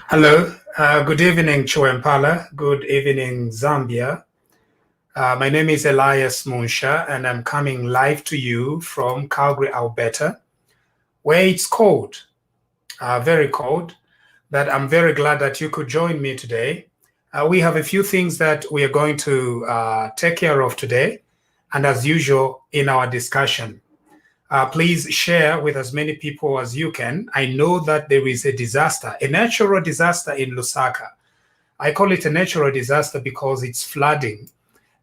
Hello, good evening, Chowempala. Good evening, Zambia. My name is Elias Munsha, and I'm coming live to you from Calgary, Alberta, where it's cold, very cold. But I'm very glad that you could join me today. We have a few things that we are going to take care of today, and as usual, in our discussion. Please share with as many people as you can. I know that there is a disaster, a natural disaster in Lusaka. I call it a natural disaster because it's flooding,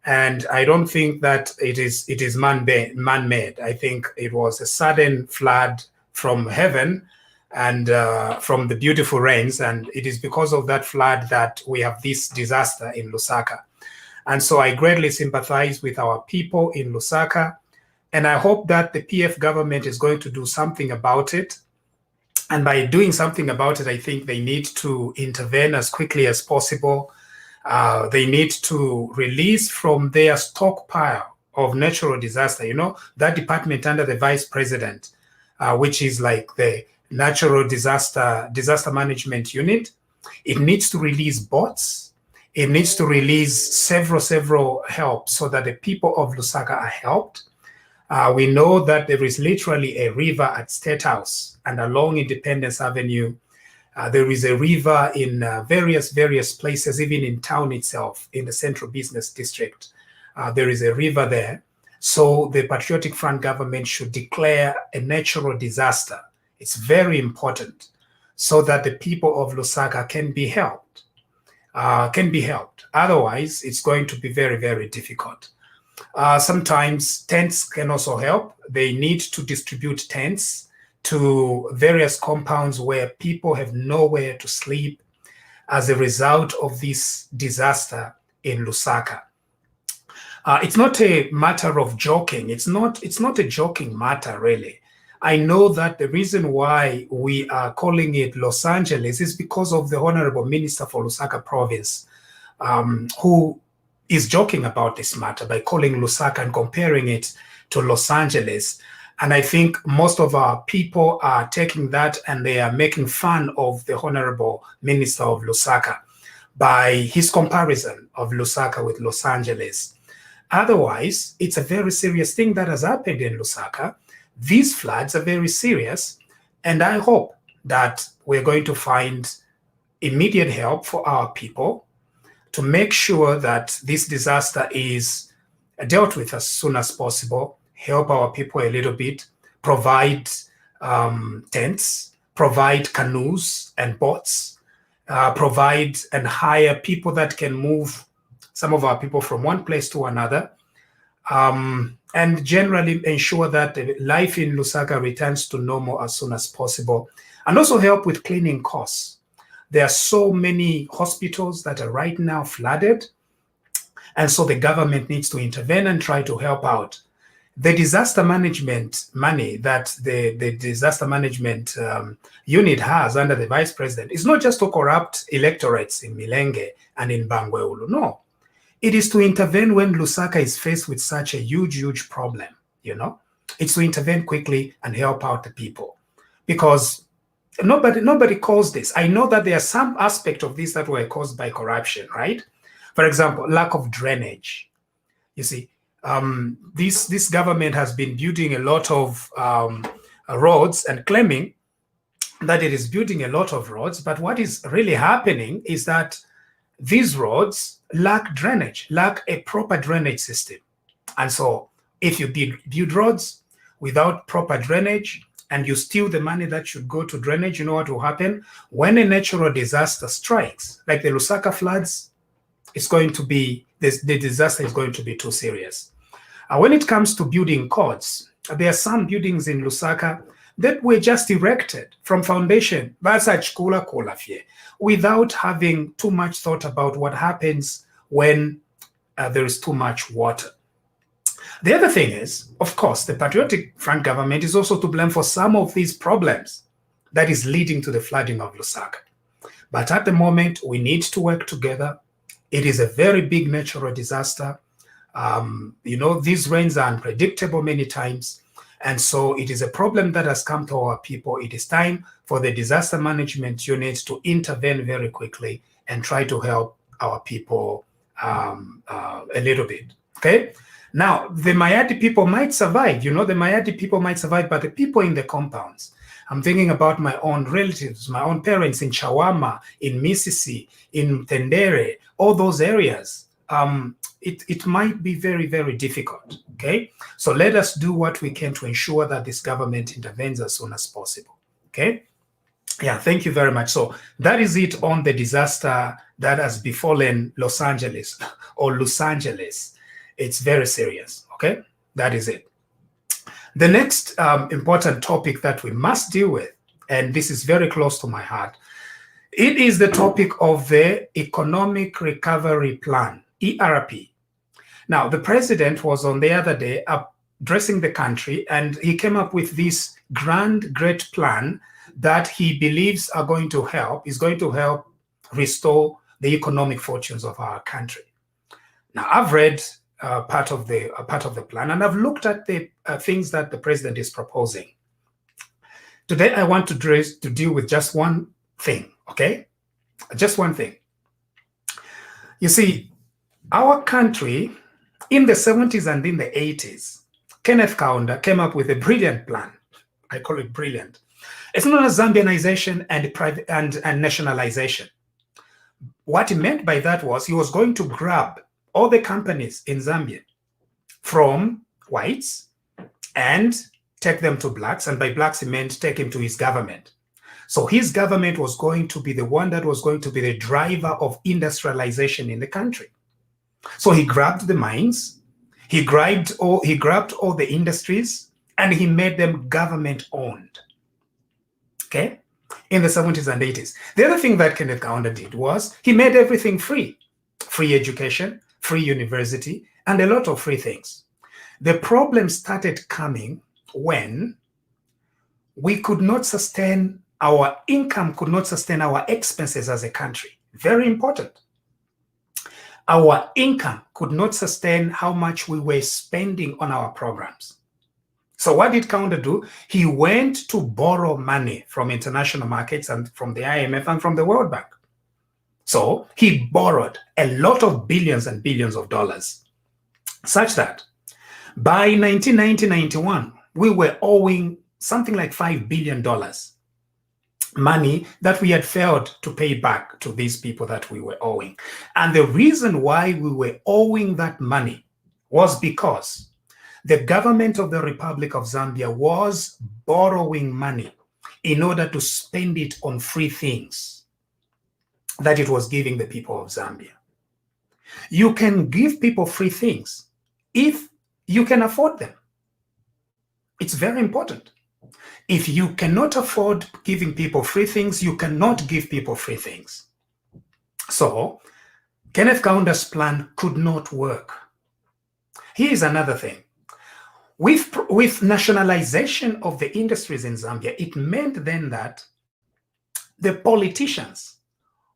and I don't think that it is man-made. I think it was a sudden flood from heaven and from the beautiful rains, and it is because of that flood that we have this disaster in Lusaka. And so I greatly sympathize with our people in Lusaka. And I hope that the PF government is going to do something about it. And by doing something about it, I think they need to intervene as quickly as possible. They need to release from their stockpile of natural disaster, that department under the vice president, which is like the natural disaster management unit. It needs to release boats. It needs to release several help so that the people of Lusaka are helped. We know that there is literally a river at State House and along Independence Avenue. There is a river in various places, even in town itself, in the Central Business District. There is a river there. So the Patriotic Front government should declare a natural disaster. It's very important so that the people of Lusaka can be helped. Otherwise, it's going to be very difficult. Sometimes tents can also help. They need to distribute tents to various compounds where people have nowhere to sleep as a result of this disaster in Lusaka. It's not a matter of joking. It's not a joking matter, really. I know that the reason why we are calling it Lus-Angeles is because of the Honorable Minister for Lusaka Province, who is joking about this matter by calling Lusaka and comparing it to Los Angeles. And I think most of our people are taking that and they are making fun of the Honorable Minister of Lusaka by his comparison of Lusaka with Los Angeles. Otherwise, it's a very serious thing that has happened in Lusaka. These floods are very serious, and I hope that we're going to find immediate help for our people to make sure that this disaster is dealt with as soon as possible, help our people a little bit, provide tents, provide canoes and boats, provide and hire people that can move some of our people from one place to another, and generally ensure that life in Lusaka returns to normal as soon as possible, and also help with cleaning costs. There are so many hospitals that are right now flooded, and so the government needs to intervene and try to help out. The disaster management money that the disaster management unit has under the vice president is not just to corrupt electorates in Milenge and in Bangweulu, no. It is to intervene when Lusaka is faced with such a huge problem, It's to intervene quickly and help out the people. Because nobody caused this. I know that there are some aspects of this that were caused by corruption, right? For example, lack of drainage. You see, this government has been building a lot of roads and claiming that it is building a lot of roads, but what is really happening is that these roads lack drainage, lack a proper drainage system. And so if you build roads without proper drainage, and you steal the money that should go to drainage, you know what will happen? When a natural disaster strikes, like the Lusaka floods, the disaster is going to be too serious. When it comes to building courts, there are some buildings in Lusaka that were just erected from foundation, without having too much thought about what happens when there is too much water. The other thing is, of course, the Patriotic Front government is also to blame for some of these problems that is leading to the flooding of Lusaka. But at the moment, we need to work together. It is a very big natural disaster. These rains are unpredictable many times. And so it is a problem that has come to our people. It is time for the disaster management unit to intervene very quickly and try to help our people a little bit, okay? Now, the Mayadi people might survive, the Mayadi people might survive, but the people in the compounds, I'm thinking about my own relatives, my own parents in Chawama, in Misisi, in Tendere, all those areas, it might be very, very difficult, okay? So let us do what we can to ensure that this government intervenes as soon as possible, okay? Yeah, thank you very much. So that is it on the disaster that has befallen Los Angeles or Lus-Angeles. It's very serious, okay? That is it. The next important topic that we must deal with, and this is very close to my heart, it is the topic of the Economic Recovery Plan, ERP. Now, the president was on the other day addressing the country, and he came up with this great plan that he believes is going to help restore the economic fortunes of our country. Now, I've read part of the plan, and I've looked at the things that the president is proposing. Today, I want to deal with just one thing, okay? Just one thing. You see, our country in the 70s and in the 80s, Kenneth Kaunda came up with a brilliant plan. I call it brilliant. It's known as Zambianization and nationalization. What he meant by that was he was going to grab all the companies in Zambia from whites and take them to blacks. And by blacks, he meant take him to his government. So his government was going to be the one that was going to be the driver of industrialization in the country. So he grabbed the mines, he grabbed all the industries, and he made them government-owned. Okay? In the 70s and 80s. The other thing that Kenneth Kaunda did was he made everything free. Free education, free university, and a lot of free things. The problem started coming when we could not sustain our income, could not sustain our expenses as a country. Very important. Our income could not sustain how much we were spending on our programs. So what did Kaunda do? He went to borrow money from international markets and from the IMF and from the World Bank. So he borrowed a lot of billions and billions of dollars, such that by 1990-91, we were owing something like $5 billion, money that we had failed to pay back to these people that we were owing. And the reason why we were owing that money was because the government of the Republic of Zambia was borrowing money in order to spend it on free things that it was giving the people of Zambia. You can give people free things if you can afford them. It's very important. If you cannot afford giving people free things, you cannot give people free things. So Kenneth Kaunda's plan could not work. Here's another thing. With nationalization of the industries in Zambia, it meant then that the politicians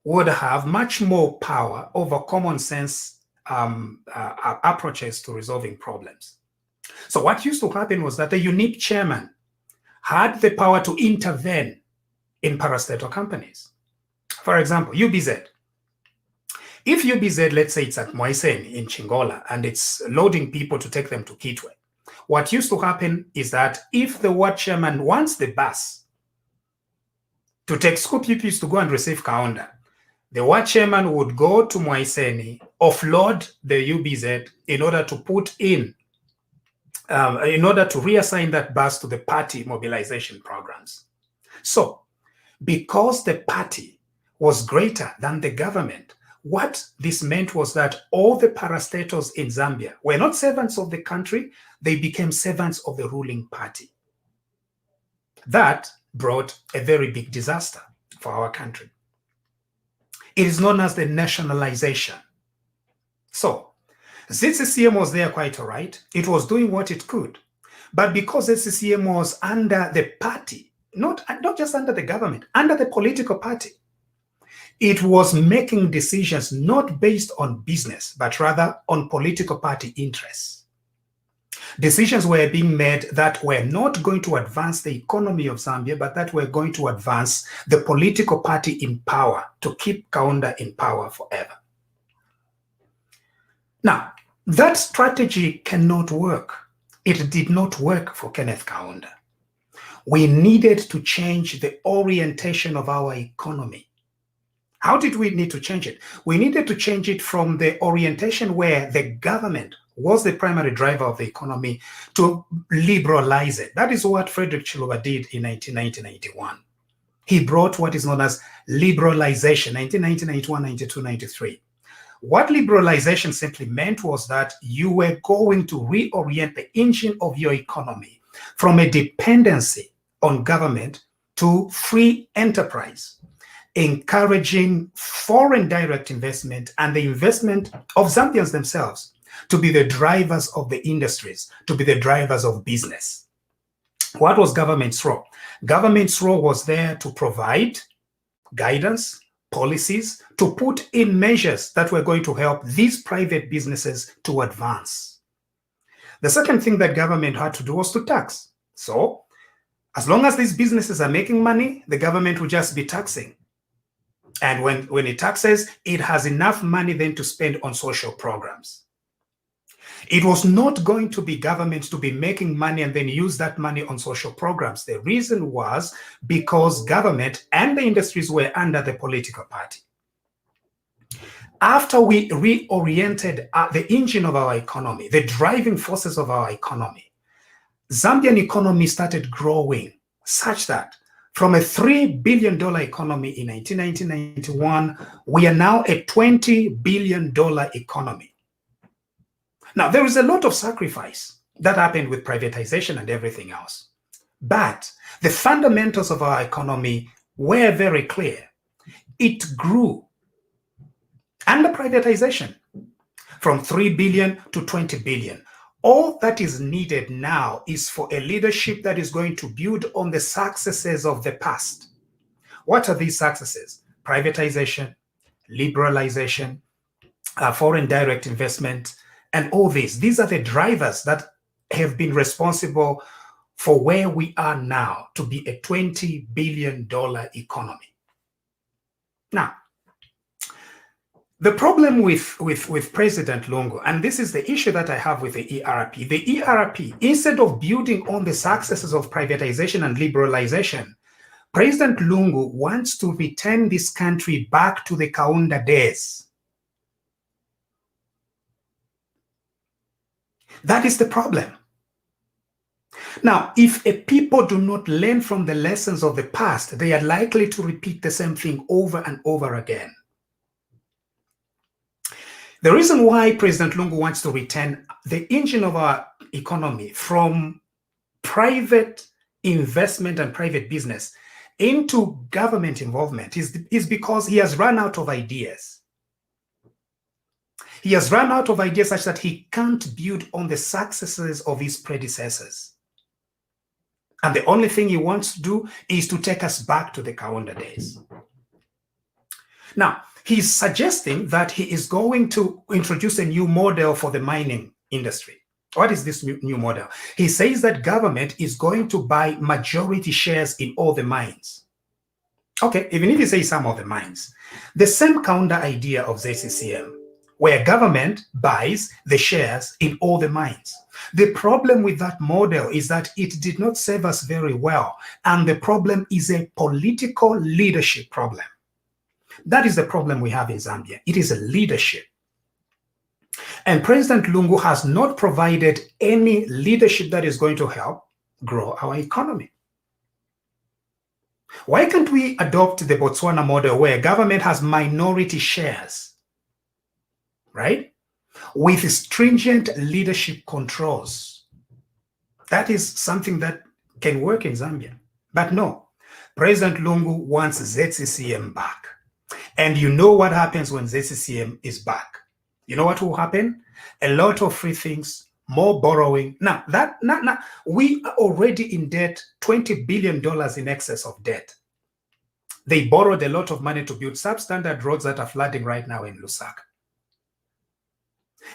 would have much more power over common sense approaches to resolving problems. So what used to happen was that the unique chairman had the power to intervene in parastatal companies. For example, UBZ. If UBZ, let's say it's at Moiseni in Chingola, and it's loading people to take them to Kitwe, what used to happen is that if the ward chairman wants the bus to take school pupils to go and receive Kaunda, the ward chairman would go to Moiseni, offload the UBZ in order to put in order to reassign that bus to the party mobilization programs. So, because the party was greater than the government, what this meant was that all the parastatals in Zambia were not servants of the country, they became servants of the ruling party. That brought a very big disaster for our country. It is known as the nationalization. So, ZCCM was there quite all right. It was doing what it could. But because ZCCM was under the party, not just under the government, under the political party, it was making decisions not based on business, but rather on political party interests. Decisions were being made that were not going to advance the economy of Zambia, but that were going to advance the political party in power, to keep Kaunda in power forever. Now, that strategy cannot work. It did not work for Kenneth Kaunda. We needed to change the orientation of our economy. How did we need to change it? We needed to change it from the orientation where the government was the primary driver of the economy to liberalize it. That is what Frederick Chiluba did in 1991. He brought what is known as liberalization, 1990, 91, 92, 93. What liberalization simply meant was that you were going to reorient the engine of your economy from a dependency on government to free enterprise, encouraging foreign direct investment and the investment of Zambians themselves to be the drivers of the industries, to be the drivers of business. What was government's role? Government's role was there to provide guidance, policies, to put in measures that were going to help these private businesses to advance. The second thing that government had to do was to tax. So, as long as these businesses are making money, the government will just be taxing. And when it taxes, it has enough money then to spend on social programs. It was not going to be government to be making money and then use that money on social programs. The reason was because government and the industries were under the political party. After we reoriented the engine of our economy, the driving forces of our economy, Zambian economy started growing such that from a $3 billion economy in 1991, we are now a $20 billion economy. Now, there is a lot of sacrifice that happened with privatization and everything else. But the fundamentals of our economy were very clear. It grew under privatization from 3 billion to 20 billion. All that is needed now is for a leadership that is going to build on the successes of the past. What are these successes? Privatization, liberalization, foreign direct investment, and all this. These are the drivers that have been responsible for where we are now, to be a $20 billion economy. Now, the problem with President Lungu, and this is the issue that I have with the ERP, instead of building on the successes of privatization and liberalization, President Lungu wants to return this country back to the Kaunda days. That is the problem. Now, if a people do not learn from the lessons of the past, they are likely to repeat the same thing over and over again. The reason why President Lungu wants to return the engine of our economy from private investment and private business into government involvement is because he has run out of ideas. He has run out of ideas such that he can't build on the successes of his predecessors. And the only thing he wants to do is to take us back to the Kaunda days. Now, he's suggesting that he is going to introduce a new model for the mining industry. What is this new model? He says that government is going to buy majority shares in all the mines. Okay, even if you say some of the mines, the same Kaunda idea of ZCCM, where government buys the shares in all the mines. The problem with that model is that it did not serve us very well, and the problem is a political leadership problem. That is the problem we have in Zambia. It is a leadership. And President Lungu has not provided any leadership that is going to help grow our economy. Why can't we adopt the Botswana model where government has minority shares, right? With stringent leadership controls. That is something that can work in Zambia. But no, President Lungu wants ZCCM back. And you know what happens when ZCCM is back. You know what will happen? A lot of free things, more borrowing. Now, we are already in debt, $20 billion in excess of debt. They borrowed a lot of money to build substandard roads that are flooding right now in Lusaka.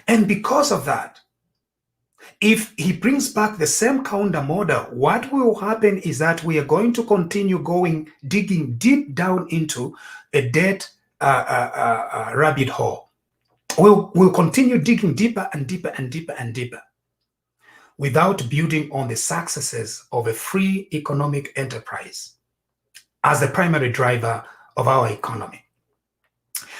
And because of that, If he brings back the same Kaunda model, what will happen is that we are going to continue digging deep down into a debt rabbit hole. We'll continue digging deeper and deeper and deeper and deeper without building on the successes of a free economic enterprise as the primary driver of our economy.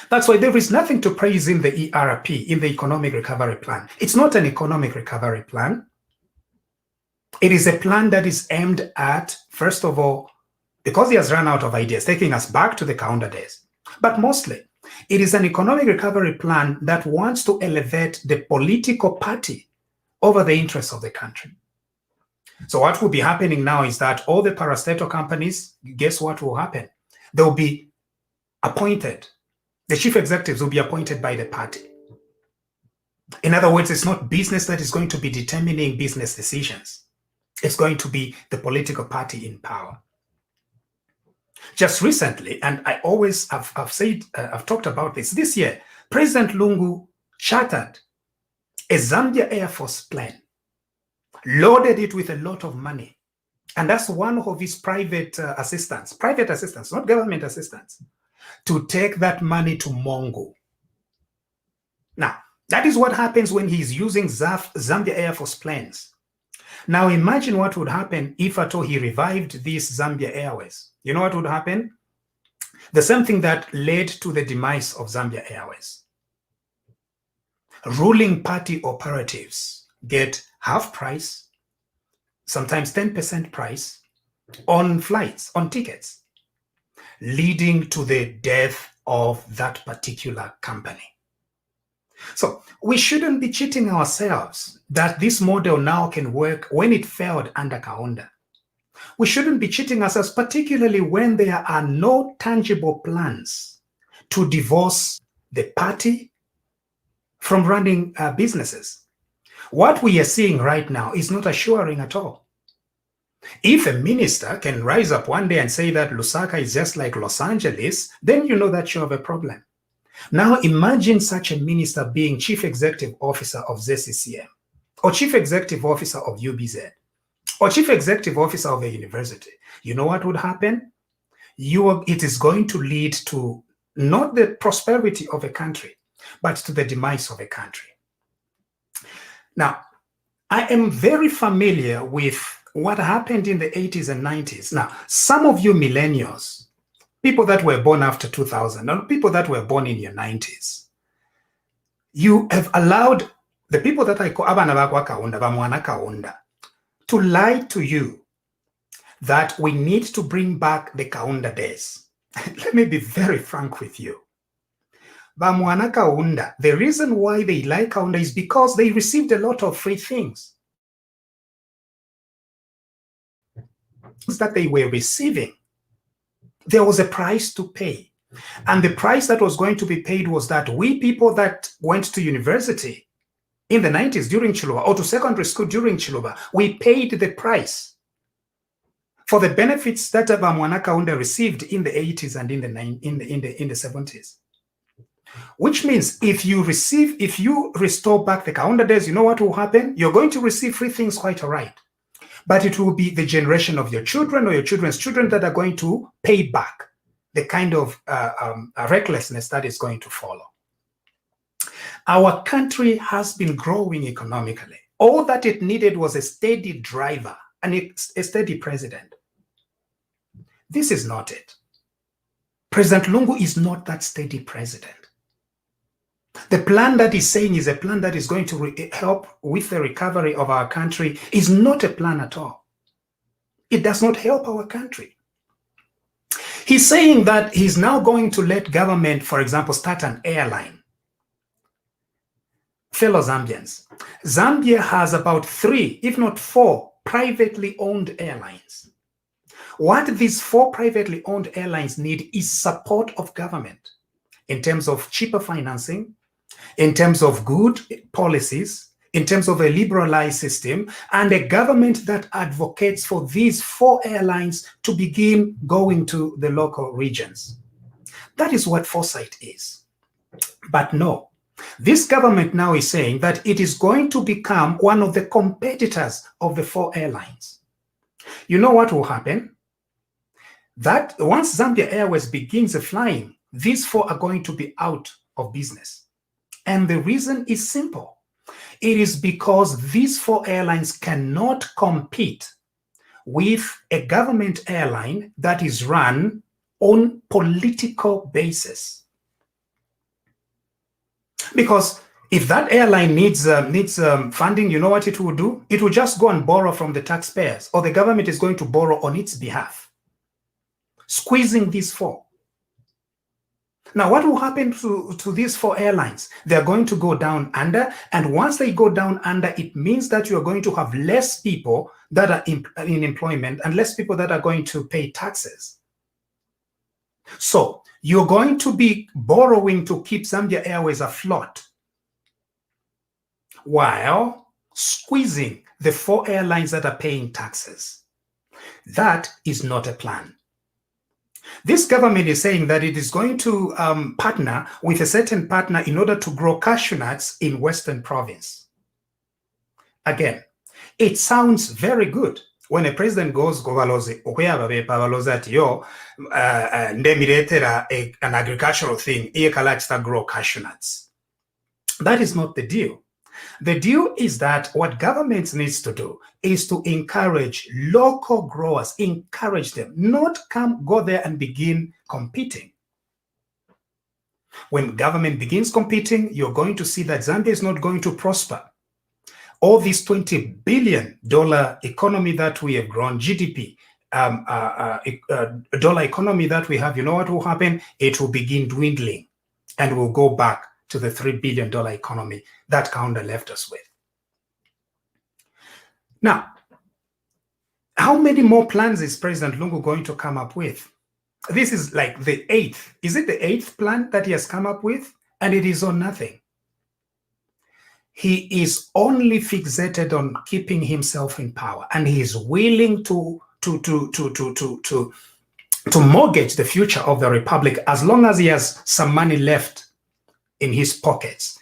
That's why there is nothing to praise in the ERP, in the Economic Recovery Plan. It's not an economic recovery plan. It is a plan that is aimed at, first of all, because he has run out of ideas, taking us back to the Kaunda days. But mostly, it is an economic recovery plan that wants to elevate the political party over the interests of the country. So what will be happening now is that all the parastatal companies, guess what will happen? They'll be appointed. The chief executives will be appointed by the party. In other words, it's not business that is going to be determining business decisions. It's going to be the political party in power. Just recently, and I always have talked about this year, President Lungu chartered a Zambia Air Force plane, loaded it with a lot of money. And that's one of his private assistants, not government assistants, to take that money to Mongo. Now, that is what happens when he's using Zambia Air Force planes. Now, imagine what would happen if at all he revived these Zambia Airways. You know what would happen? The same thing that led to the demise of Zambia Airways. Ruling party operatives get half price, sometimes 10% price on flights, on tickets, leading to the death of that particular company. So we shouldn't be cheating ourselves that this model now can work when it failed under Kaunda. We shouldn't be cheating ourselves, particularly when there are no tangible plans to divorce the party from running businesses. What we are seeing right now is not assuring at all. If a minister can rise up one day and say that Lusaka is just like Los-Angeles, then you know that you have a problem. Now imagine such a minister being chief executive officer of ZCCM, or chief executive officer of UBZ, or chief executive officer of a university. You know what would happen? It is going to lead to not the prosperity of a country, but to the demise of a country. Now, I am very familiar with what happened in the 80s and 90s. Now, some of you millennials, people that were born after 2000, or people that were born in your 90s, you have allowed the people that I call abana bakwa Kaunda, bamwana Kaunda, to lie to you that we need to bring back the Kaunda days. Let me be very frank with you. Bamwana Kaunda, the reason why they like Kaunda is because they received a lot of free things that they were receiving. There was a price to pay. And the price that was going to be paid was that we people that went to university in the 90s during Chiluba, or to secondary school during Chiluba, we paid the price for the benefits that Bamwana Kaunda received in the 80s and in the 70s. Which means if you restore back the Kaunda days, you know what will happen? You're going to receive free things quite all right. But it will be the generation of your children or your children's children that are going to pay back the kind of recklessness that is going to follow. Our country has been growing economically. All that it needed was a steady driver and a steady president. This is not it. President Lungu is not that steady president. The plan that he's saying is a plan that is going to help with the recovery of our country is not a plan at all. It does not help our country. He's saying that he's now going to let government, for example, start an airline. Fellow Zambians, Zambia has about 3, if not 4, privately owned airlines. What these 4 privately owned airlines need is support of government in terms of cheaper financing, in terms of good policies, in terms of a liberalized system, and a government that advocates for these 4 airlines to begin going to the local regions. That is what foresight is. But no, This government now is saying that it is going to become one of the competitors of the 4 airlines. You know what will happen? That once Zambia Airways begins flying, these 4 are going to be out of business. And the reason is simple. It is because these 4 airlines cannot compete with a government airline that is run on political basis. Because if that airline needs funding, you know what it will do? It will just go and borrow from the taxpayers, or the government is going to borrow on its behalf, squeezing these 4. Now, what will happen to these 4 airlines? They're going to go down under, and once they go down under, it means that you're going to have less people that are in employment and less people that are going to pay taxes. So you're going to be borrowing to keep Zambia Airways afloat while squeezing the 4 airlines that are paying taxes. That is not a plan. This government is saying that it is going to partner with a certain partner in order to grow cashew nuts in Western Province. Again, it sounds very good when a president goes that an agricultural thing, grow cashew nuts. That is not the deal. The deal is that what governments needs to do is to encourage local growers, encourage them, not go there and begin competing. When government begins competing, you're going to see that Zambia is not going to prosper. All this $20 billion economy that we have grown, GDP, dollar economy that we have, you know what will happen? It will begin dwindling and we'll go back to the $3 billion economy that Kaunda left us with. Now, how many more plans is President Lungu going to come up with? This is like the 8th. Is it the 8th plan that he has come up with? And it is on nothing. He is only fixated on keeping himself in power, and he is willing to mortgage the future of the republic as long as he has some money left in his pockets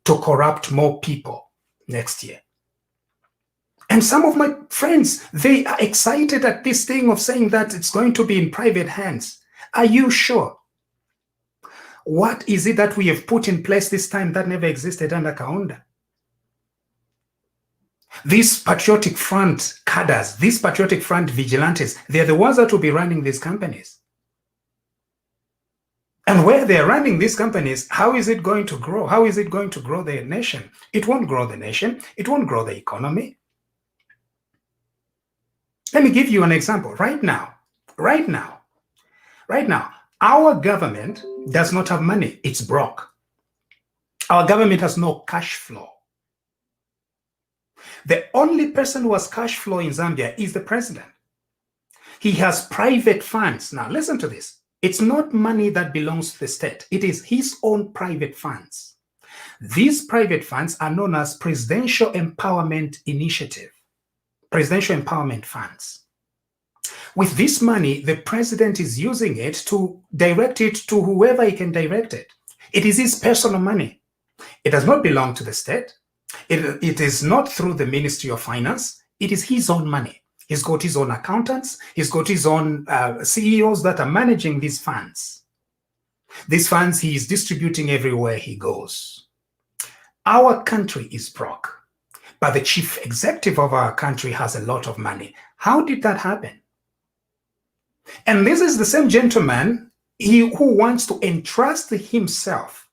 to corrupt more people next year. And some of my friends, they are excited at this thing of saying that it's going to be in private hands. Are you sure? What is it that we have put in place this time that never existed under Kaunda? These Patriotic Front cadres, these Patriotic Front vigilantes, they're the ones that will be running these companies. And where they're running these companies, how is it going to grow? How is it going to grow the nation? It won't grow the nation. It won't grow the economy. Let me give you an example. Right now, our government does not have money. It's broke. Our government has no cash flow. The only person who has cash flow in Zambia is the president. He has private funds. Now, listen to this. It's not money that belongs to the state. It is his own private funds. These private funds are known as Presidential Empowerment Initiative, Presidential Empowerment Funds. With this money, the president is using it to direct it to whoever he can direct it. It is his personal money. It does not belong to the state. It is not through the Ministry of Finance. It is his own money. He's got his own accountants. He's got his own CEOs that are managing these funds. These funds he is distributing everywhere he goes. Our country is broke, but the chief executive of our country has a lot of money. How did that happen? And this is the same gentleman who wants to entrust himself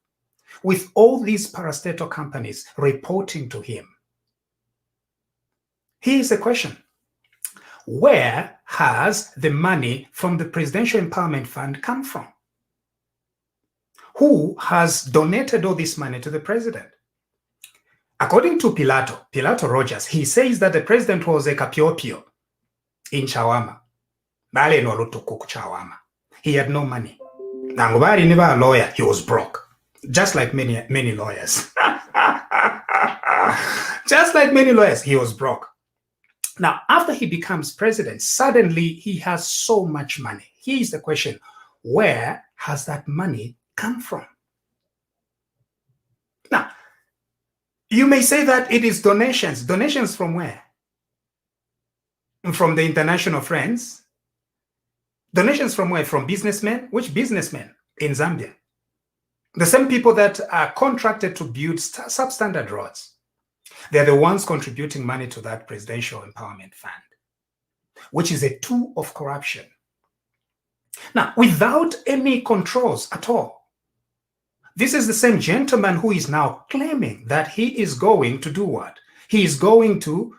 with all these parastatal companies reporting to him. Here's the question. Where has the money from the Presidential Empowerment Fund come from? Who has donated all this money to the president? According to Pilato Rogers, he says that the president was a Kapiopio in Chawama. He had no money. A lawyer, he was broke. Just like many lawyers. Just like many lawyers, he was broke. Now, after he becomes president, suddenly he has so much money. Here's the question. Where has that money come from? Now, you may say that it is donations. Donations from where? From the international friends. Donations from where? From businessmen? Which businessmen in Zambia? The same people that are contracted to build substandard roads. They're the ones contributing money to that Presidential Empowerment Fund, which is a tool of corruption. Now, without any controls at all, this is the same gentleman who is now claiming that he is going to do what? He is going to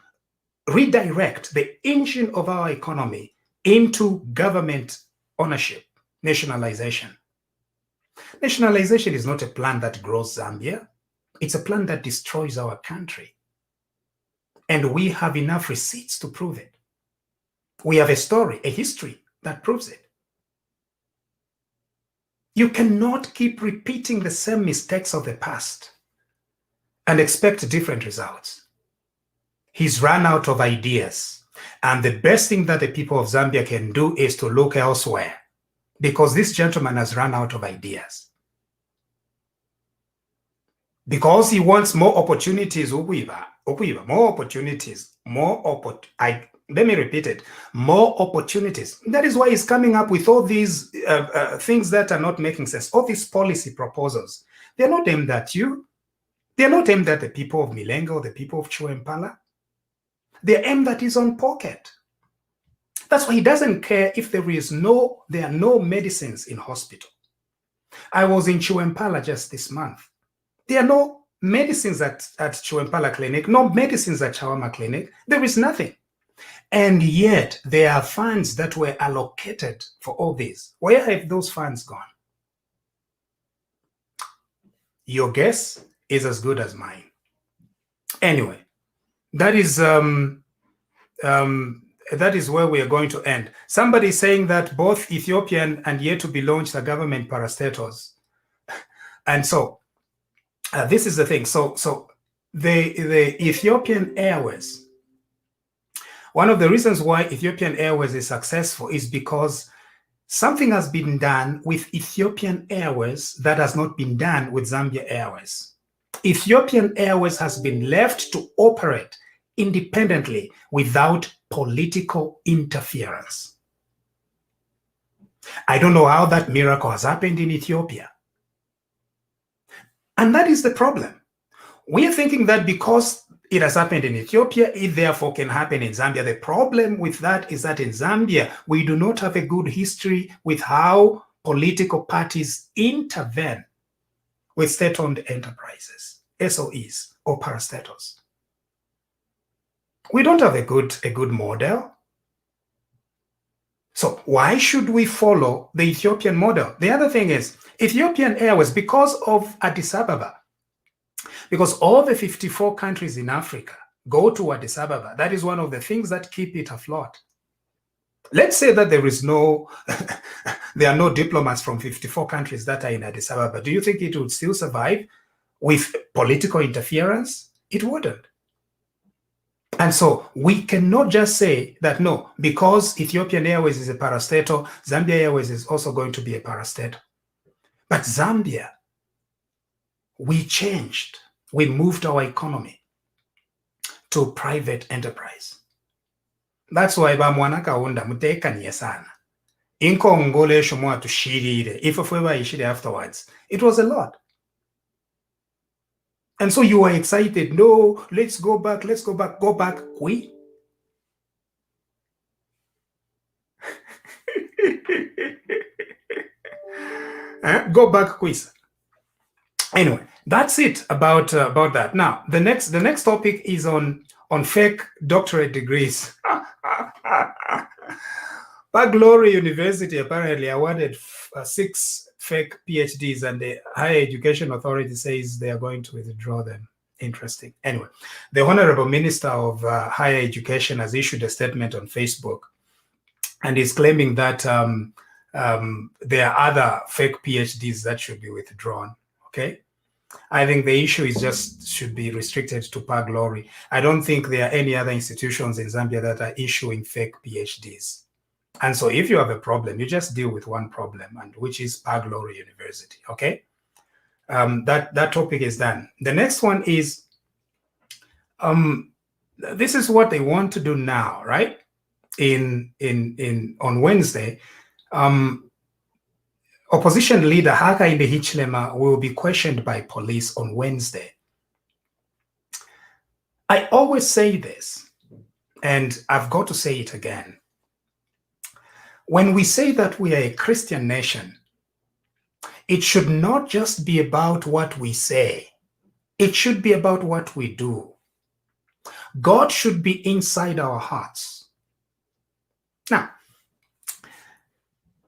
redirect the engine of our economy into government ownership, nationalization. Nationalization is not a plan that grows Zambia. It's a plan that destroys our country. And we have enough receipts to prove it. We have a story, a history that proves it. You cannot keep repeating the same mistakes of the past and expect different results. He's run out of ideas. And the best thing that the people of Zambia can do is to look elsewhere, because this gentleman has run out of ideas. Because he wants more opportunities, more opportunities, let me repeat it, more opportunities. That is why he's coming up with all these things that are not making sense, all these policy proposals. They're not aimed at you. They're not aimed at the people of Milenga or the people of Chiwempala. They're aimed at his own pocket. That's why he doesn't care if there are no medicines in hospital. I was in Chiwempala just this month. There are no medicines at Chiwempala Clinic, no medicines at Chawama Clinic. There is nothing. And yet, there are funds that were allocated for all this. Where have those funds gone? Your guess is as good as mine. Anyway, that is where we are going to end. Somebody is saying that both Ethiopian and yet to be launched are government parastatals. And so, this is the thing. So the Ethiopian Airways, one of the reasons why Ethiopian Airways is successful is because something has been done with Ethiopian Airways that has not been done with Zambia Airways. Ethiopian Airways has been left to operate independently without political interference. I don't know how that miracle has happened in Ethiopia. And that is the problem. We are thinking that because it has happened in Ethiopia, it therefore can happen in Zambia. The problem with that is that in Zambia, we do not have a good history with how political parties intervene with state-owned enterprises, SOEs, or parastatals. We don't have a good model. So why should we follow the Ethiopian model? The other thing is, Ethiopian Airways, because of Addis Ababa, because all the 54 countries in Africa go to Addis Ababa, that is one of the things that keep it afloat. Let's say that there are no diplomats from 54 countries that are in Addis Ababa. Do you think it would still survive with political interference? It wouldn't. And so we cannot just say that, no, because Ethiopian Airways is a parastatal, Zambia Airways is also going to be a parastatal. But Zambia, we changed. We moved our economy to private enterprise. That's why bamwana kaunda mutekanye sana. Inkongole shumwa tushirire. If we ishire afterwards, it was a lot. And so you are excited. No, let's go back. Go back. Oui. Go back, quiz. Anyway, that's it about that. Now, the next topic is on fake doctorate degrees. Glory University apparently awarded 6 fake PhDs, and the Higher Education Authority says they are going to withdraw them. Interesting. Anyway, the Honorable Minister of Higher Education has issued a statement on Facebook, and is claiming that there are other fake PhDs that should be withdrawn. Okay, I think the issue is just should be restricted to Glory. I don't think there are any other institutions in Zambia that are issuing fake PhDs. And so if you have a problem, you just deal with one problem, and which is Glory University, okay? That topic is done. The next one is, this is what they want to do now, right? On Wednesday, opposition leader Hakainde Hichilema will be questioned by police on Wednesday. I always say this, and I've got to say it again. When we say that we are a Christian nation, it should not just be about what we say. It should be about what we do. God should be inside our hearts. Now,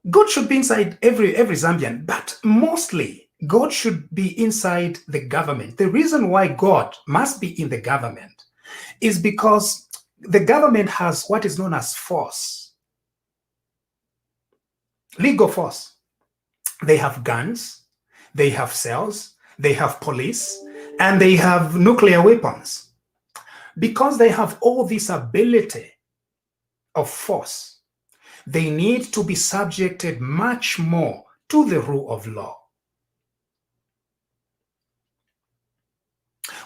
God should be inside every Zambian, but mostly God should be inside the government. The reason why God must be in the government is because the government has what is known as force, legal force. They have guns, they have cells, they have police, and they have nuclear weapons. Because they have all this ability of force, they need to be subjected much more to the rule of law.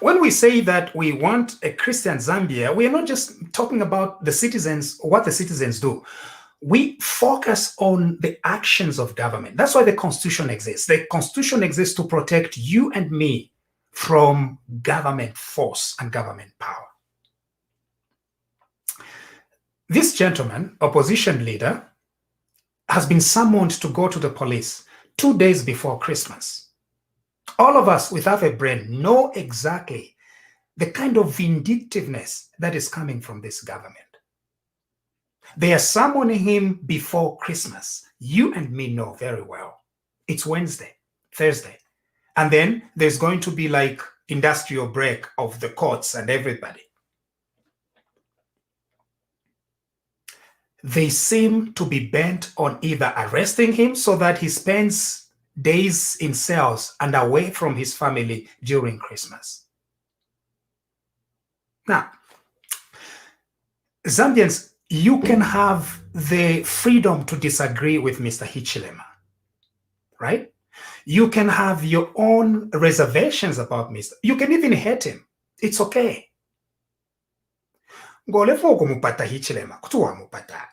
When we say that we want a Christian Zambia, we are not just talking about the citizens, what the citizens do. We focus on the actions of government. That's why the Constitution exists. The Constitution exists to protect you and me from government force and government power. This gentleman, opposition leader, has been summoned to go to the police 2 days before Christmas. All of us without a brain know exactly the kind of vindictiveness that is coming from this government. They are summoning him before Christmas. You and me know very well. It's Wednesday, Thursday. And then there's going to be like industrial break of the courts and everybody. They seem to be bent on either arresting him so that he spends days in cells and away from his family during Christmas. Now, Zambians, you can have the freedom to disagree with Mr. Hichilema, right? You can have your own reservations about Mr. You can even hate him. It's okay. Ngolefo kumupata Hichilema, kutuwa mupata.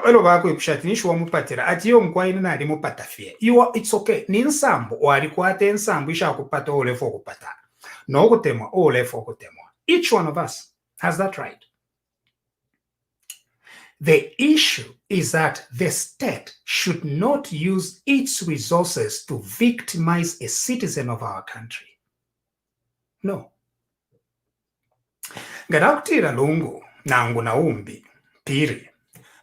Elo bako ikushatinishu wa mupatira, atiyo mkwaini na mupata fie. It's okay. Ni nsambu, walikuate nsambu isha kupata olefo kupata. No kutemwa, olefo kutemwa. Each one of us has that right. The issue is that the state should not use its resources to victimize a citizen of our country. No. Gadakutira lungu nangu na umbi piri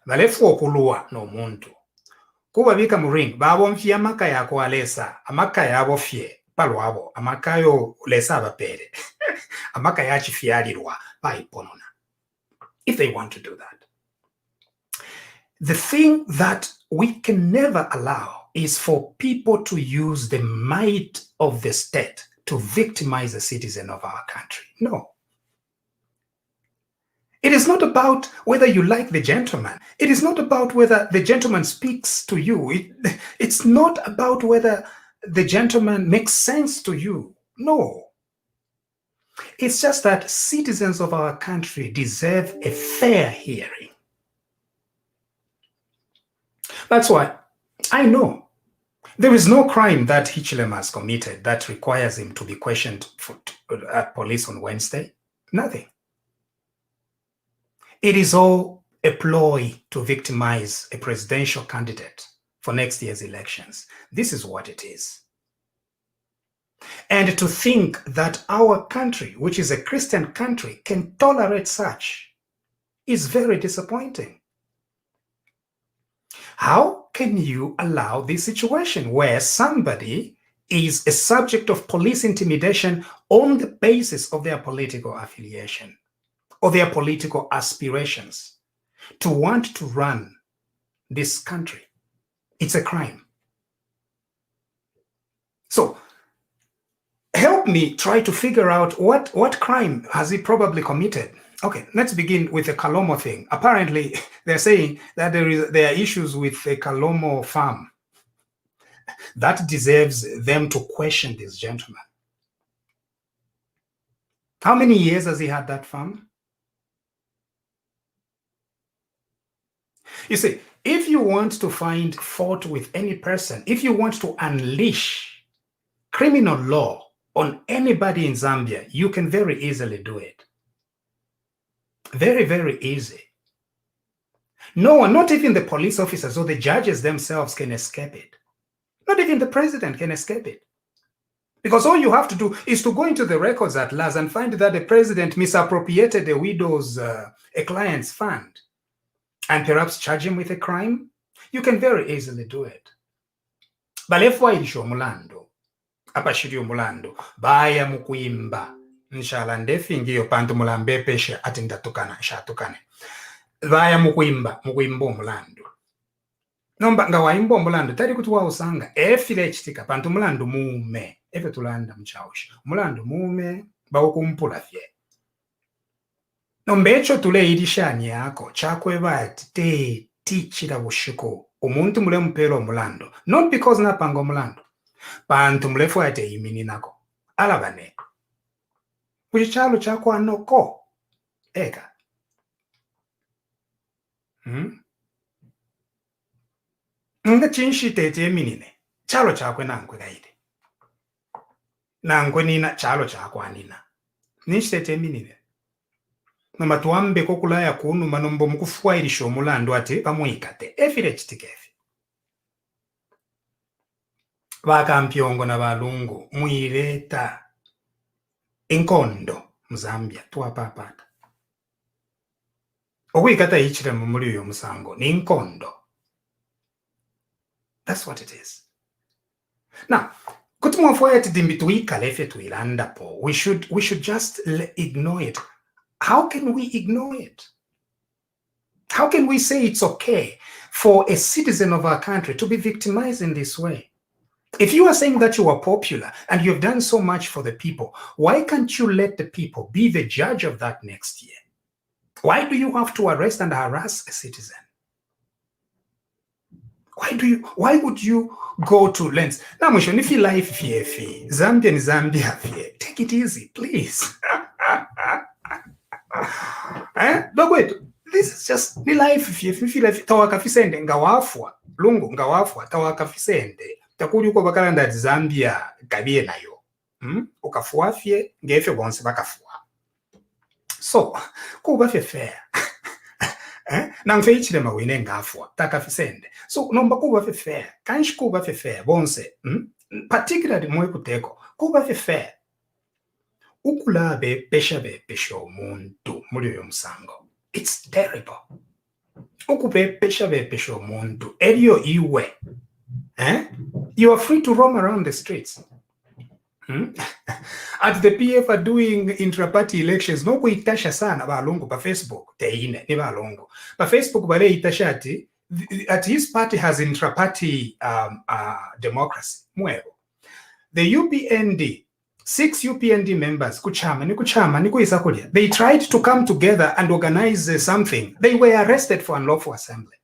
balefu okuluwa no muntu kuba bika muring babo mfye amaka yako alesa amaka yabo fye palwabo amaka yo lesa abapere amaka yachi fyalirwa baiponona if they want to do that. The thing that we can never allow is for people to use the might of the state to victimize a citizen of our country. No. It is not about whether you like the gentleman. It is not about whether the gentleman speaks to you. It's not about whether the gentleman makes sense to you. No. It's just that citizens of our country deserve a fair hearing. That's why I know there is no crime that Hichilema has committed that requires him to be questioned at police on Wednesday. Nothing. It is all a ploy to victimize a presidential candidate for next year's elections. This is what it is. And to think that our country, which is a Christian country, can tolerate such is very disappointing. How can you allow this situation where somebody is a subject of police intimidation on the basis of their political affiliation or their political aspirations to want to run this country? It's a crime. So help me try to figure out what crime has he probably committed. Okay, let's begin with the Kalomo thing. Apparently, they're saying that there are issues with the Kalomo farm. that deserves them to question this gentleman. How many years has he had that farm? You see, if you want to find fault with any person, if you want to unleash criminal law on anybody in Zambia, you can very easily do it. Very, very easy. No one, not even the police officers or the judges themselves can escape it. Not even the president can escape it. Because all you have to do is to go into the records at last and find that the president misappropriated a widow's, a client's fund, and perhaps charge him with a crime. You can very easily do it. Balefwa ilisho mulando, apashiri mulando, baya mukuimba, nshala ndefingiyo pantu mulambe peshe ati ndatukana, shatukane. Baya mukuimba mulando. Nomba nga waimba omulando tali kuti wausanga efile echitika pantu mulando mume efe tulanda mchawusha mulando mume bawukumpula fye nomba echo tule irishani yako chakwe bati te tichira bushiko umuntu mule mpero omulando not because napanga omulando pantu mulefu ate imini nako alabane kuchichalo chako anoko eka nga chinshi tete minine chalo chakwe nankwe gaide nankwe nina chalo chakwe anina nishi tete minine noma tuambe kokulaya kunu manombo mukufua ilisho omulando ati pamuikate efile chitikefi bakampyongo na balungu muireta enkondo muzambia tuwapapata okuikata ichire mumuli uyo musango ni enkondo. That's what it is. Now, we should just ignore it. How can we ignore it? How can we say it's okay for a citizen of our country to be victimized in this way? If you are saying that you are popular and you've done so much for the people, why can't you let the people be the judge of that next year? Why do you have to arrest and harass a citizen? Why would you go to lengths? Now, if you life fear, Zambia and Zambia fear. Take it easy, please. But wait, this is just the life fear. If you life tawakafisende ngawafwa, lungu ngawafwa tawakafisende. Takuri uko bakalanda Zambia kabie nayo. Ukafua fie ngefe bonse bakafua. So, kuba fe fair. Namfeichile mawine ngafwa takafisende so nomba kuba fe fair kanshi kuba fe fair bonse particularly mwekuteko kuba fe fair ukulabe pesho omuntu muri uyo musango. It's terrible. Ukube pesho omuntu eriyo iwe you are free to roam around the streets. At the PF are doing intra-party elections, no kuitasha sana balongo pa Facebook teine ni balongo pa Facebook bale itasha ati at his party has intra-party democracy mwebo. The UPND 6 UPND members kuchama ni kuisakulia, they tried to come together and organize something. They were arrested for unlawful assembly.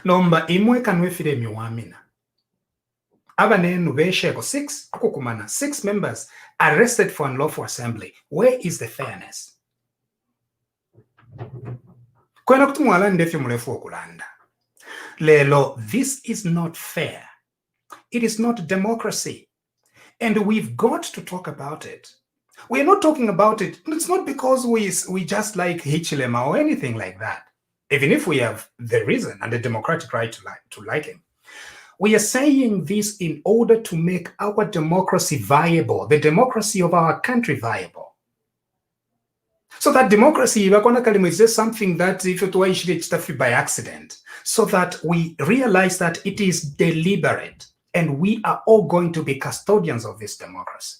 Nomba imwe kanwefire miwamina abanenu besheko 6 members arrested for unlawful assembly. Where is the fairness? Kwena kutumwala ndefi mulefu okulanda lelo, this is not fair. It is not democracy, and we've got to talk about it. We're not talking about it. It's not because we just like Hichilema or anything like that, even if we have the reason and the democratic right to like him. We are saying this in order to make our democracy viable, the democracy of our country viable. So that democracy is just something that if it were by accident, so that we realize that it is deliberate and we are all going to be custodians of this democracy.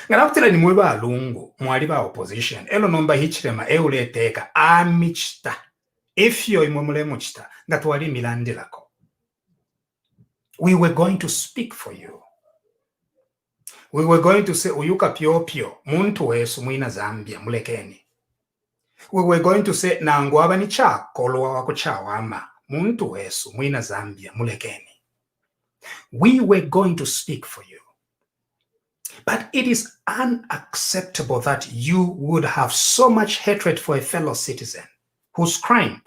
Ngalaftela ni mweba lungu, mwaliba opposition, elo nomba hichilema euleteka, amichta, efyo imwemule muchta, ngatuwali milandi lako. We were going to speak for you. We were going to say, uyuka pio, muntu wesu mwina Zambia, mulekeni. We were going to say, na ngwaba ni cha, kolwa wako cha wama, muntu wesu mwina Zambia mulekeni. We were going to speak for you. But it is unacceptable that you would have so much hatred for a fellow citizen whose crime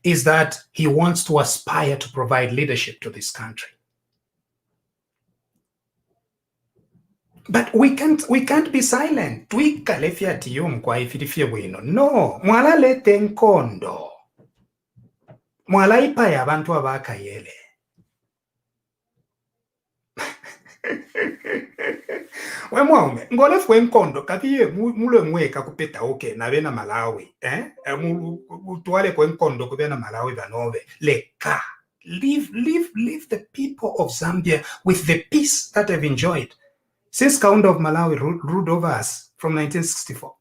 is that he wants to aspire to provide leadership to this country. But we can't be silent. No, mwala lete nkondo. Mwala ipa ya bantu abakayele. Wemwaume ngolefu wenkondo kapiye mule mweka kupeta oke na bena Malawi utwale kwenkondo kubena Malawi banove leka leave the people of Zambia with the peace that they've enjoyed since Kaunda of Malawi ruled over us from 1964.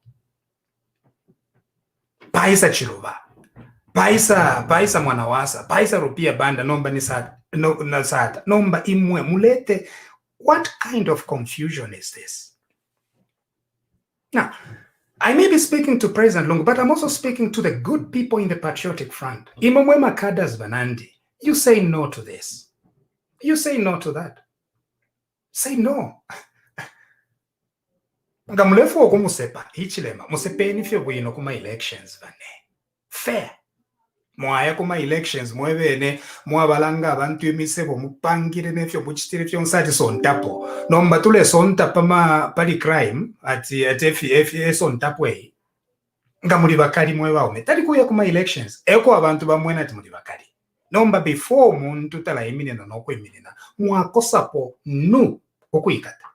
Paisa Chiluba, paisa Mwanawasa, paisa Rupia Banda nomba nasata nomba imwe mulete. What kind of confusion is this? Now, I may be speaking to President Lungu, but I'm also speaking to the good people in the Patriotic Front. Imamwema Kadas Banandi, you say no to this. You say no to that. Say no. Ngamulefu okumusepa, hichilema, musepeni fyo bwino kuma elections vane. Fair. Mwaya kuma elections mwebene mwabalanga abantu emisebo mupangire nefyo buchitire fyo nsati sontapo nomba tule sontapa pali crime ati FF sontapo nga muri bakali mwebawome tali kuya kuma elections eko abantu bamwena ati muri bakali nomba before muntu tala eminena nokweminena mwakosapo nu okuyikata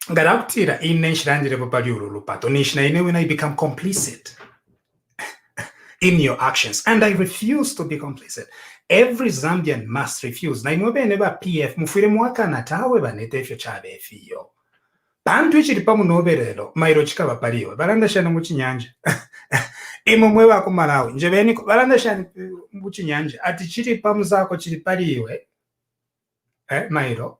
Garaptira in Nishlandire Papaliuru Lupato, Nishna when I become complicit in your actions. And I refuse to be complicit. Every Zambian must refuse. Naimobe never PF Mufire Mwaka Natawe Banete Chabe Fio. Pantwichi Pamu Noberelo, Mairochika Pario, Baranda Shana Muchinyanja. Imumweva Kumalawi, Njeveni, Baranda Shan Muchinyanja, Atichiri Pamzako Chiripariwe, Mairo.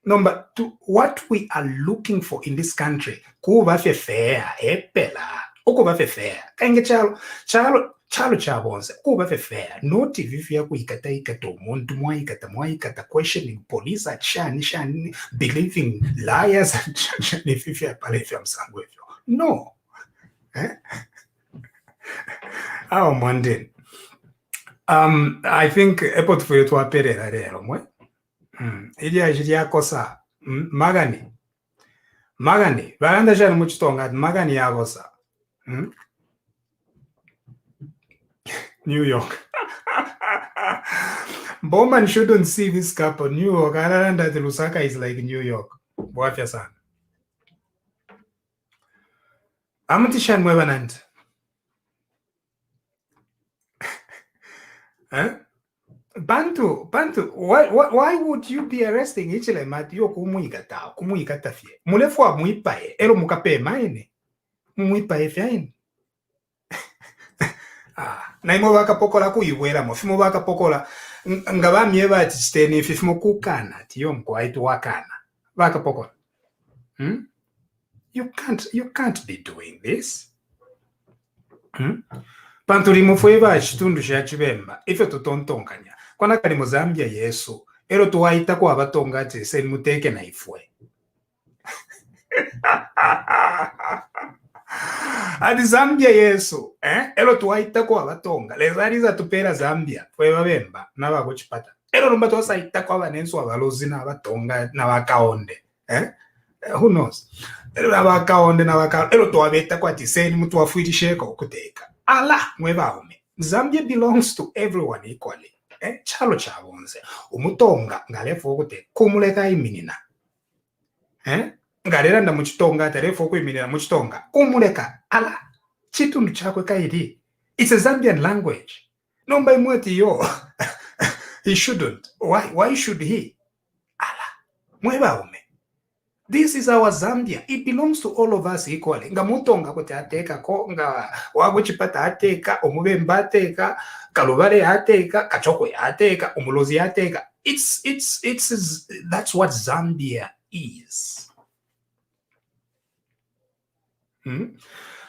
Number two, what we are looking for in this country, kuba fe fair, epela, okuba fe fair. Kange chalo chabonze, kuba fe fair. Noti vivia kuikata ikato, muntu mwaikata, questioning police at shani, believing liars and shani vivia palefia msangwevyo. No. Oh, Monday. I think epot for you to appear there, mwe. Idia jidia kosa. Magani. Baranda jana muchitonga magani ya kosa. New York. Bowman shouldn't see this couple. New York. I learned that Lusaka is like New York. Wafya sana. Amutishan mwebanant. Bantu, why would you be arresting Ichile Matio kumuikata fie? Mulefwa muipae, elo mukape maene. Muipae fiaini. Naimo waka pokola kuiwela mo, fimo waka pokola ngaba mieva atisteni fimo kukana, tiyom kwa itu wakana. Waka pokola. You can't be doing this. Panturimo fueva chitundu cha chibemba ife tutontonganya kwana kali mu Zambia Yesu ero tuwaita kwa abatonga ati sen muteke na ifwe adi Zambia Yesu ero tuwaita kwa abatonga lezariza tupera Zambia fueva bemba naba kuchipata ero nomba tosaita kwa banenso abalozi na abatonga na bakaonde who knows abakaonde na bakaonde ero tuwabeta kwa ati sen mutu wafuitisheka okuteka Allah mwebaume. Zambia belongs to everyone equally. Chalo chabonze. Umutonga ngalefo kute kumuleka iminina. Ngalera nda muchitonga tarefo kuiminina muchitonga. Kumuleka Allah. Chitundu chakwe kairi. It's a Zambian language. Nomba imweti yo. He shouldn't. Why should he? Allah. Mwebaume. This is our Zambia. It belongs to all of us equally. Ngamutonga kote ateka ko nga waguchipata ateka omubemba ateka kalubare ateka kachokwe ateka umulozi ateka. It's that's what Zambia is.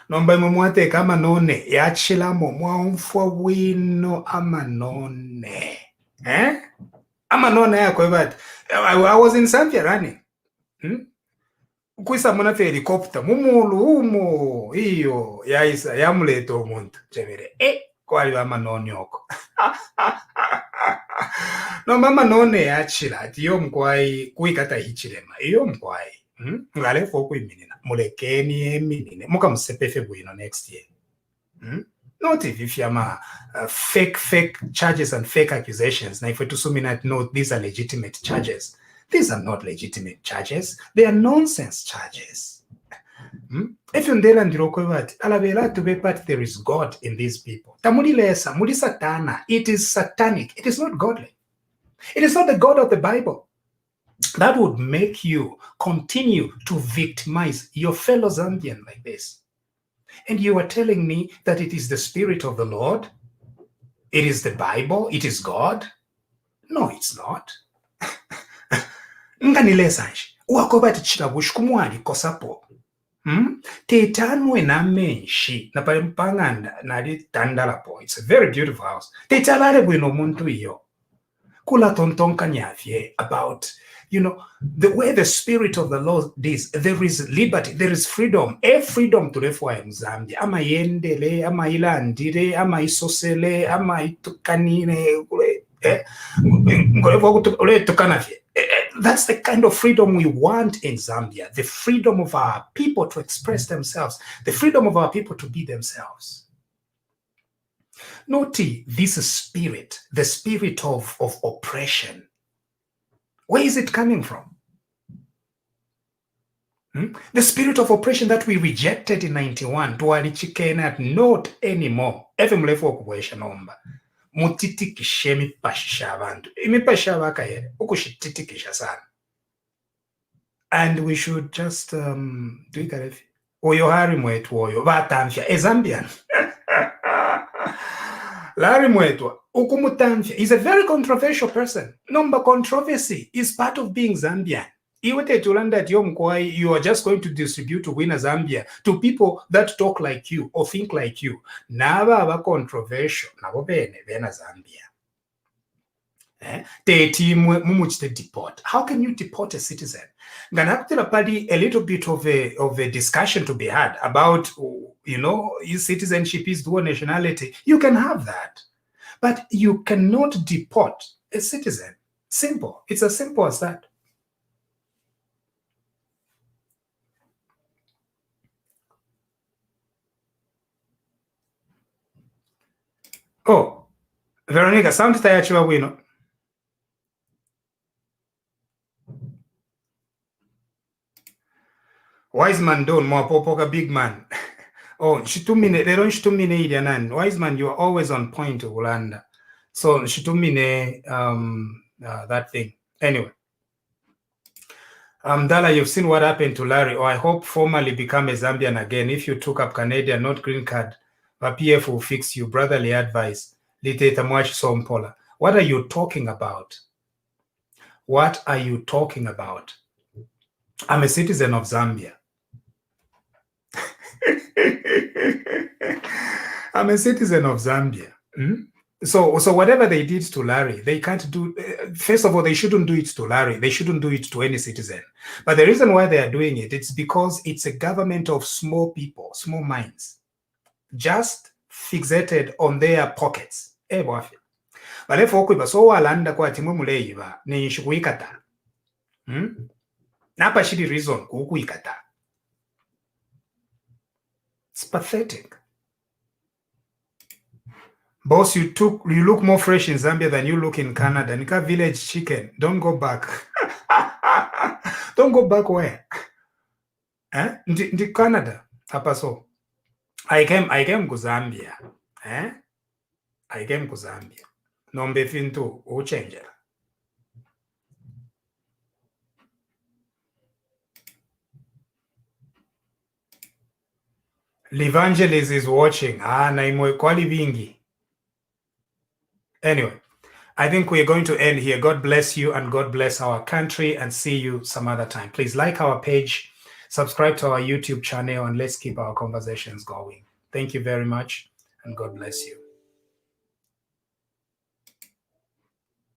nomba mwate kama none yachilamo mwaumfwa wino ama none ama none yako but I was in Zambia running kuisa muna helicopter mumulu umo iyo yaisa yamuleta omuntu chevere kwali ama none yoko nomba ama none yachila ati yo mkwai kuikata hichilema iyo mkwai ngale foku iminina mulekeni eminine muka musepefe bwino next year not if yama fake charges and fake accusations na ifwe tusumina no these are legitimate charges. These are not legitimate charges. They are nonsense charges. If you ndela ndiroko bati alabela to be part there is God in these people. Tamulilesa muli satana. It is satanic. It is not godly. It is not the God of the Bible. That would make you continue to victimize your fellow Zambian like this. And you are telling me that it is the Spirit of the Lord? It is the Bible? It is God? No, it's not. Nganilesanje wakoba tichitabushi kumwali kosapo tetanwe na menshi na pale mpanganda nali tandalapo. It's a very beautiful house. Tetalale bwino muntu iyo kula tontonka nyafye about the way the Spirit of the Lord is. There is liberty, there is freedom. A freedom to refwa in Zambia. Ama yendele, ama ilandire, ama isosele, ama itukanine that's the kind of freedom we want in Zambia. The freedom of our people to express themselves. The freedom of our people to be themselves. Note this spirit, the spirit of oppression. Where is it coming from? The spirit of oppression that we rejected in 91, not anymore. Efe mlefu okuwesha nomba. Mutitikishe mipashisha abantu. Imipashisha abakayere. Ukushititikisha sana. And we should just do it karefi. Oyo hari mwetu oyo. Vatamfya. Zambian. Larry Mwetwa, ukumutamfya, is a very controversial person. Number controversy is part of being Zambian. Iwete tulanda yomkwai, you are just going to distribute to win a Zambia to people that talk like you or think like you. Naba aba controversial. Nabo bene Zambia. Te deport. How can you deport a citizen? A little bit of a discussion to be had about, his citizenship is dual nationality. You can have that, but you cannot deport a citizen. Simple. It's as simple as that. Oh, Veronica, sound tayachiwa wino. Wise man don't mwapopoka big man. Oh, they don't shitumine ilianan. Wise man, you are always on point, Ulanda. So shitumine that thing. Anyway. Dala, you've seen what happened to Larry. I hope formally become a Zambian again. If you took up Canadian, not green card, but PF will fix you. Brotherly advice. What are you talking about? What are you talking about? I'm a citizen of Zambia. I'm a citizen of Zambia. So whatever they did to Larry, they can't do. First of all, they shouldn't do it to Larry. They shouldn't do it to any citizen. But the reason why they are doing it, it's because it's a government of small people, small minds, just fixated on their pockets. But if so walanda kwa timwe muleiva ni shikuikata. Napa shidi reason kukuikata. It's pathetic. Boss, you look more fresh in Zambia than you look in Canada. Nika village chicken. Don't go back. Don't go back where? Ndi Canada. Apa so. I came to Zambia. I came to Zambia. Nombe fintu uchenjera. Lus-Angeles is watching. Naimwe kwali vingi. Anyway, I think we're going to end here. God bless you and God bless our country, and see you some other time. Please like our page, subscribe to our YouTube channel, and let's keep our conversations going. Thank you very much, and God bless you.